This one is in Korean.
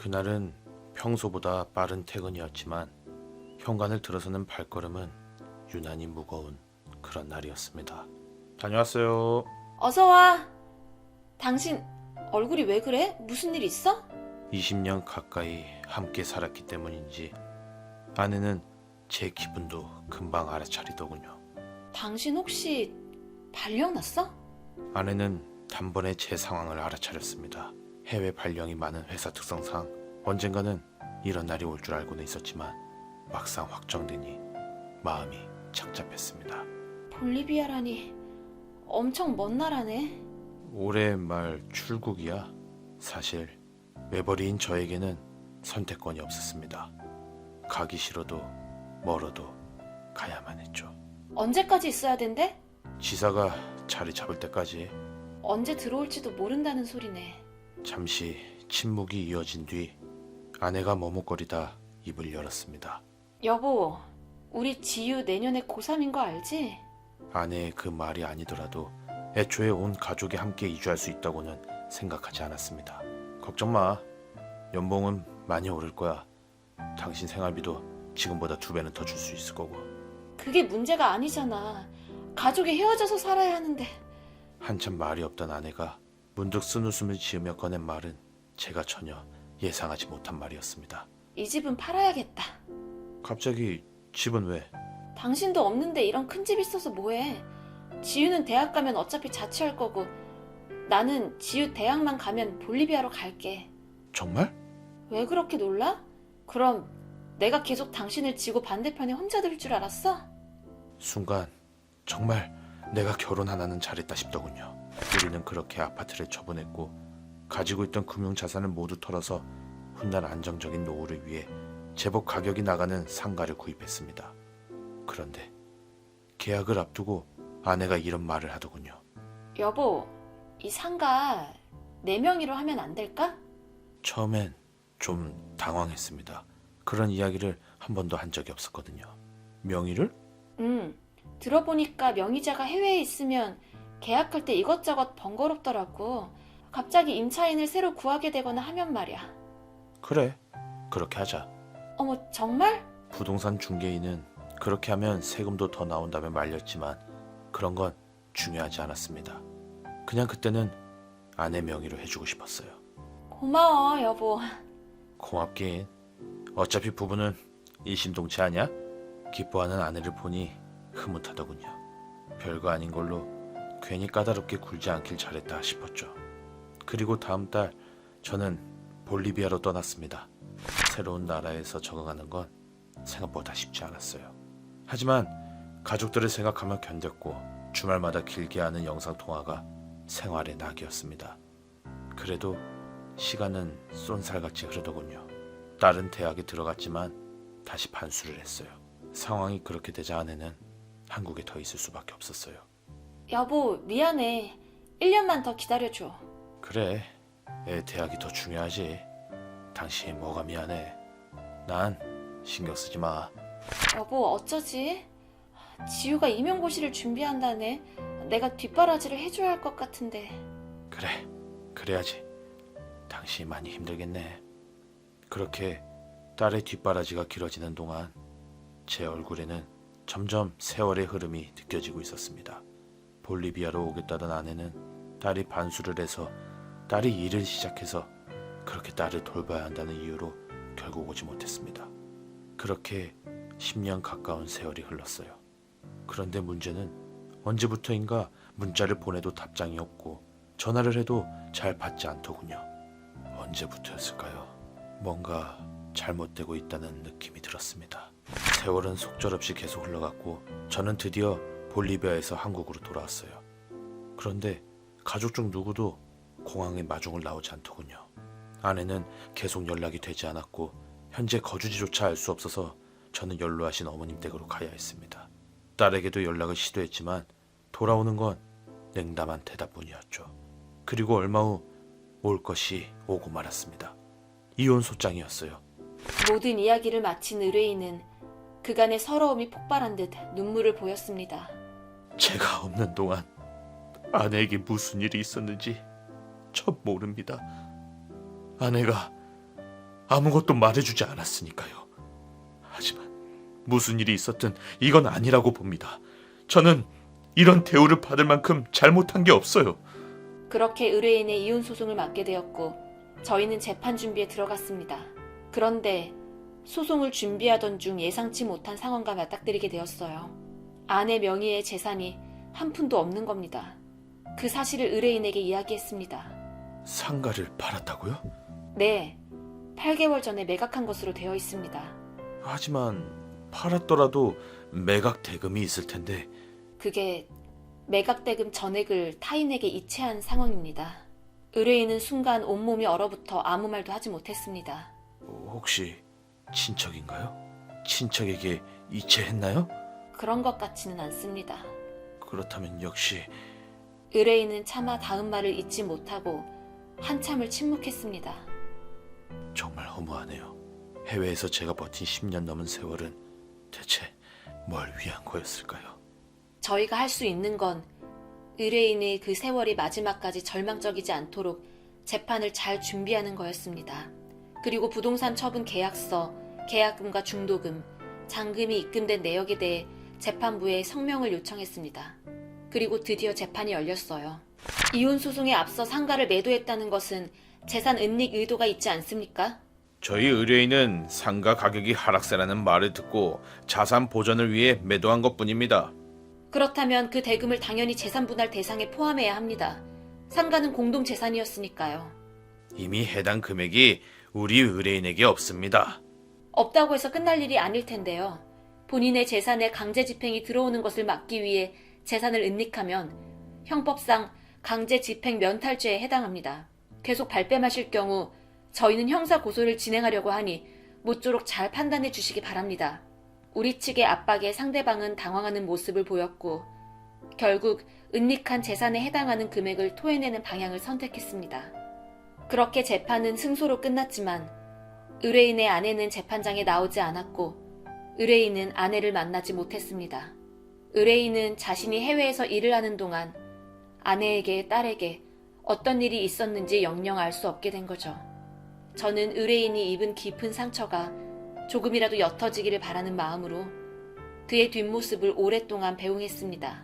그날은 평소보다 빠른 퇴근이었지만 현관을 들어서는 발걸음은 유난히 무거운 그런 날이었습니다. 다녀왔어요. 어서 와. 당신 얼굴이 왜 그래? 무슨 일 있어? 20년 가까이 함께 살았기 때문인지 아내는 제 기분도 금방 알아차리더군요. 당신 혹시 발령 났어? 아내는 단번에 제 상황을 알아차렸습니다. 해외 발령이 많은 회사 특성상 언젠가는 이런 날이 올 줄 알고는 있었지만 막상 확정되니 마음이 착잡했습니다. 볼리비아라니 엄청 먼 나라네. 올해 말 출국이야. 사실 외벌이인 저에게는 선택권이 없었습니다. 가기 싫어도 멀어도 가야만 했죠. 언제까지 있어야 된대? 지사가 자리 잡을 때까지. 언제 들어올지도 모른다는 소리네. 잠시 침묵이 이어진 뒤 아내가 머뭇거리다 입을 열었습니다. 여보, 우리 지유 내년에 고3인 거 알지? 아내의 그 말이 아니더라도 애초에 온 가족이 함께 이주할 수 있다고는 생각하지 않았습니다. 걱정 마. 연봉은 많이 오를 거야. 당신 생활비도 지금보다 2배는 더 줄 수 있을 거고. 그게 문제가 아니잖아. 가족이 헤어져서 살아야 하는데. 한참 말이 없던 아내가 문득 쓴웃음을 지으며 꺼낸 말은 제가 전혀 예상하지 못한 말이었습니다. 이 집은 팔아야겠다. 갑자기 집은 왜? 당신도 없는데 이런 큰 집 있어서 뭐해? 지유는 대학 가면 어차피 자취할 거고 나는 지유 대학만 가면 볼리비아로 갈게. 정말? 왜 그렇게 놀라? 그럼 내가 계속 당신을 지고 반대편에 혼자 들 줄 알았어? 순간 정말 내가 결혼 하나는 잘했다 싶더군요. 우리는 그렇게 아파트를 처분했고 가지고 있던 금융자산을 모두 털어서 훗날 안정적인 노후를 위해 제법 가격이 나가는 상가를 구입했습니다. 그런데 계약을 앞두고 아내가 이런 말을 하더군요. 여보, 이 상가 내 명의로 하면 안 될까? 처음엔 좀 당황했습니다. 그런 이야기를 한 번도 한 적이 없었거든요. 명의를? 들어보니까 명의자가 해외에 있으면 계약할 때 이것저것 번거롭더라고. 갑자기 임차인을 새로 구하게 되거나 하면 말이야. 그래, 그렇게 하자. 어머, 정말? 부동산 중개인은 그렇게 하면 세금도 더 나온다며 말렸지만 그런 건 중요하지 않았습니다. 그냥 그때는 아내 명의로 해주고 싶었어요. 고마워, 여보. 고맙긴. 어차피 부부는 일심동체 아냐? 기뻐하는 아내를 보니 흐뭇하더군요. 별거 아닌 걸로 괜히 까다롭게 굴지 않길 잘했다 싶었죠. 그리고 다음 달 저는 볼리비아로 떠났습니다. 새로운 나라에서 적응하는 건 생각보다 쉽지 않았어요. 하지만 가족들을 생각하며 견뎠고 주말마다 길게 하는 영상통화가 생활의 낙이었습니다. 그래도 시간은 쏜살같이 흐르더군요. 딸은 대학에 들어갔지만 다시 반수를 했어요. 상황이 그렇게 되자 아내는 한국에 더 있을 수밖에 없었어요. 여보, 미안해. 1년만 더 기다려줘. 그래, 애 대학이 더 중요하지. 당신이 뭐가 미안해. 난 신경 쓰지 마. 여보, 어쩌지? 지유가 임용고시를 준비한다네. 내가 뒷바라지를 해줘야 할 것 같은데. 그래, 그래야지. 당신이 많이 힘들겠네. 그렇게 딸의 뒷바라지가 길어지는 동안 제 얼굴에는 점점 세월의 흐름이 느껴지고 있었습니다. 볼리비아로 오겠다던 아내는 딸이 반수를 해서 딸이 일을 시작해서 그렇게 딸을 돌봐야 한다는 이유로 결국 오지 못했습니다. 그렇게 10년 가까운 세월이 흘렀어요. 그런데 문제는 언제부터인가 문자를 보내도 답장이 없고 전화를 해도 잘 받지 않더군요. 언제부터였을까요? 뭔가 잘못되고 있다는 느낌이 들었습니다. 세월은 속절없이 계속 흘러갔고 저는 드디어 볼리비아에서 한국으로 돌아왔어요. 그런데 가족 중 누구도 공항에 마중을 나오지 않더군요. 아내는 계속 연락이 되지 않았고 현재 거주지조차 알 수 없어서 저는 연로하신 어머님 댁으로 가야 했습니다. 딸에게도 연락을 시도했지만 돌아오는 건 냉담한 대답뿐이었죠. 그리고 얼마 후 올 것이 오고 말았습니다. 이혼 소장이었어요. 모든 이야기를 마친 의뢰인은 그간의 서러움이 폭발한 듯 눈물을 보였습니다. 제가 없는 동안 아내에게 무슨 일이 있었는지 전 모릅니다. 아내가 아무것도 말해주지 않았으니까요. 하지만 무슨 일이 있었든 이건 아니라고 봅니다. 저는 이런 대우를 받을 만큼 잘못한 게 없어요. 그렇게 의뢰인의 이혼 소송을 맡게 되었고 저희는 재판 준비에 들어갔습니다. 그런데 소송을 준비하던 중 예상치 못한 상황과 맞닥뜨리게 되었어요. 아내 명의의 재산이 한 푼도 없는 겁니다. 그 사실을 의뢰인에게 이야기했습니다. 상가를 팔았다고요? 네, 8개월 전에 매각한 것으로 되어 있습니다. 하지만 팔았더라도 매각 대금이 있을 텐데. 그게 매각 대금 전액을 타인에게 이체한 상황입니다. 의뢰인은 순간 온몸이 얼어붙어 아무 말도 하지 못했습니다. 혹시 친척인가요? 친척에게 이체했나요? 그런 것 같지는 않습니다. 그렇다면 역시. 의뢰인은 차마 다음 말을 잇지 못하고 한참을 침묵했습니다. 정말 허무하네요. 해외에서 제가 버틴 10년 넘은 세월은 대체 뭘 위한 거였을까요? 저희가 할 수 있는 건 의뢰인의 그 세월이 마지막까지 절망적이지 않도록 재판을 잘 준비하는 거였습니다. 그리고 부동산 처분 계약서, 계약금과 중도금, 잔금이 입금된 내역에 대해 재판부에 성명을 요청했습니다. 그리고 드디어 재판이 열렸어요. 이혼 소송에 앞서 상가를 매도했다는 것은 재산 은닉 의도가 있지 않습니까? 저희 의뢰인은 상가 가격이 하락세라는 말을 듣고 자산 보전을 위해 매도한 것뿐입니다. 그렇다면 그 대금을 당연히 재산 분할 대상에 포함해야 합니다. 상가는 공동 재산이었으니까요. 이미 해당 금액이 우리 의뢰인에게 없습니다. 없다고 해서 끝날 일이 아닐 텐데요. 본인의 재산에 강제 집행이 들어오는 것을 막기 위해 재산을 은닉하면 형법상 강제 집행 면탈죄에 해당합니다. 계속 발뺌하실 경우 저희는 형사 고소를 진행하려고 하니 모쪼록 잘 판단해 주시기 바랍니다. 우리 측의 압박에 상대방은 당황하는 모습을 보였고 결국 은닉한 재산에 해당하는 금액을 토해내는 방향을 선택했습니다. 그렇게 재판은 승소로 끝났지만 의뢰인의 아내는 재판장에 나오지 않았고 의뢰인은 아내를 만나지 못했습니다. 의뢰인은 자신이 해외에서 일을 하는 동안 아내에게 딸에게 어떤 일이 있었는지 영영 알 수 없게 된 거죠. 저는 의뢰인이 입은 깊은 상처가 조금이라도 옅어지기를 바라는 마음으로 그의 뒷모습을 오랫동안 배웅했습니다.